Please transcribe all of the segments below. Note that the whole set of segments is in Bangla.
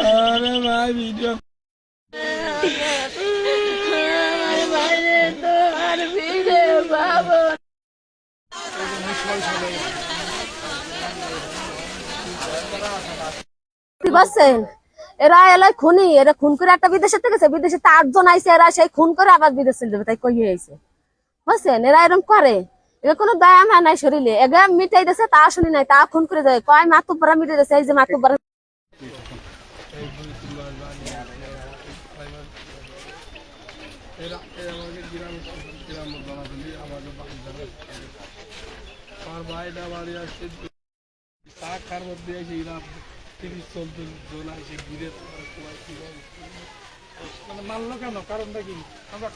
अरे भाई वीडियो বুঝছেন এরা এলাই খুনি এরা খুন করে একটা বিদেশে থেকে বিদেশে 8 জন আইছে এরা সেই খুন করে আবার বিদেশ চলে যাবে তাই কই আইছে বুঝছেন এরা এরকম করে এরা কোনো দয়া মায়া নাই শরীরে এগা মিটাই দিয়েছে তা শুনি নাই তা খুন করে যায় কয় মাতুব্বরা মিটাই দিয়েছে এই যে মাতুব্বরা মানলো কেন কারণটা কি আমরা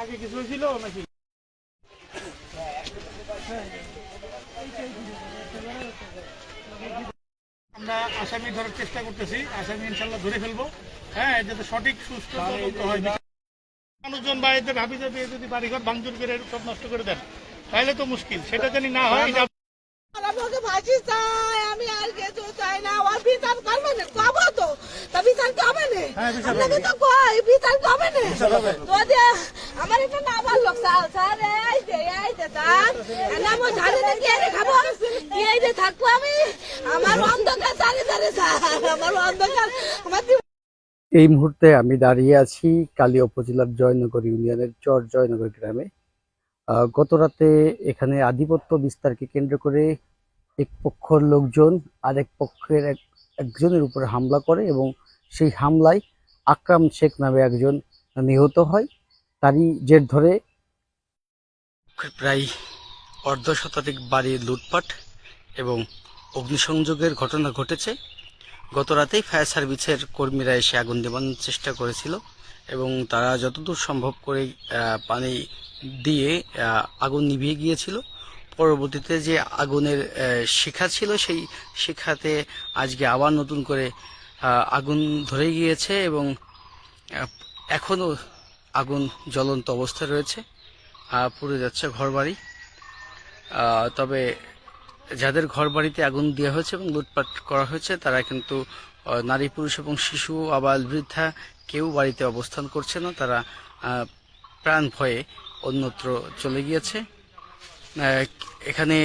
আগে কিছু ছিল নাকি আমরা আসামি ধরার চেষ্টা করতেছি আসামি ইনশাল্লাহ ধরে ফেলবো হ্যাঁ যাতে সঠিক সুস্থ হয় মানুষজন বাড়িতে ভাবি যাবে যদি বাড়িঘর ভাঙচুর করে সব নষ্ট করে দেন তাহলে তো মুশকিল সেটা জানি না হয় ফাঁসি চাই আমি আর কিছু চাই না ওর বিচার করবে না কব তো তা বিচার কবে না আপনাকে তো কই বিচার কবে না তো যে আমার এটা না ভালো লোক স্যার এই যে স্যার আমি ঝাড়ে না কি খাবো কি এই যে থাকবো আমি আমার অন্ধকার চারিধারে স্যার আমার অন্ধকার আমার এই মুহূর্তে আমি দাঁড়িয়ে আছি কালিয়া উপজেলার জয়নগর ইউনিয়নের চর জয়নগর গ্রামে। গত রাতে এখানে আধিপত্য বিস্তারকে কেন্দ্র করে এক পক্ষের লোকজন আরেক পক্ষের একজনের উপরে হামলা করে এবং সেই হামলায় আকরাম শেখ নামে একজন নিহত হয়। তারই জের ধরে প্রায় অর্ধশতাধিক বাড়ি লুটপাট এবং অগ্নিসংযোগের ঘটনা ঘটেছে। গত রাতেই ফায়ার সার্ভিসের কর্মীরা এসে আগুন নেভানোর চেষ্টা করেছিল এবং তারা যতদূর সম্ভব করে পানি দিয়ে আগুন নিভিয়ে গিয়েছিল। পরবর্তীতে যে আগুনের শিখা ছিল সেই শিখাতে আজকে আবার নতুন করে আগুন ধরে গিয়েছে এবং এখনও আগুন জ্বলন্ত অবস্থায় রয়েছে, পুড়ে যাচ্ছে ঘরবাড়ি। তবে যাদের ঘরবাড়িতে আগুন দেওয়া হয়েছে এবং লুটপাট করা হয়েছে তারা কিন্তু নারী পুরুষ এবং শিশু আবাল বৃদ্ধা কেউ বাড়িতে অবস্থান করছে না, তারা প্রাণ ভয়ে অন্যত্র চলে গিয়েছে। এখানে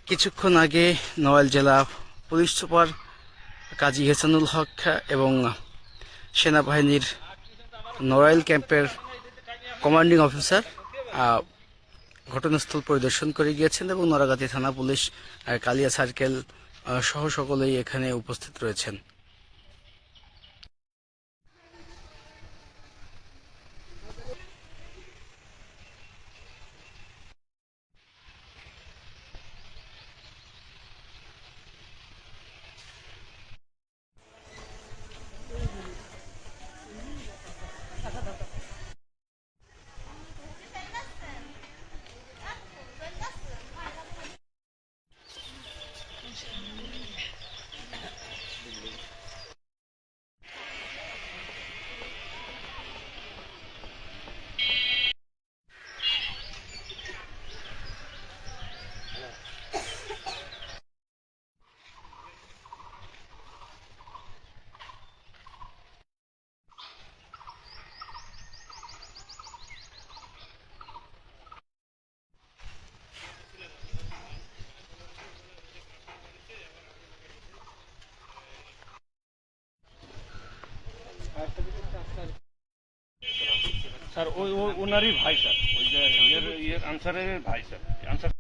কিছুক্ষণ আগে নড়াইল জেলা পুলিশ সুপার কাজী হেসানুল হক এবং সেনাবাহিনীর নড়াইল ক্যাম্পের কমান্ডিং অফিসার ঘটনাস্থল পরিদর্শন করে গিয়েছেন এবং নড়াগাতি থানা পুলিশ কালিয়া সার্কেল সহ সকলেই এখানে উপস্থিত রয়েছেন। স্যার ওই ওনারই ভাই স্যার ওই যে আনসারের ভাই স্যার আনসার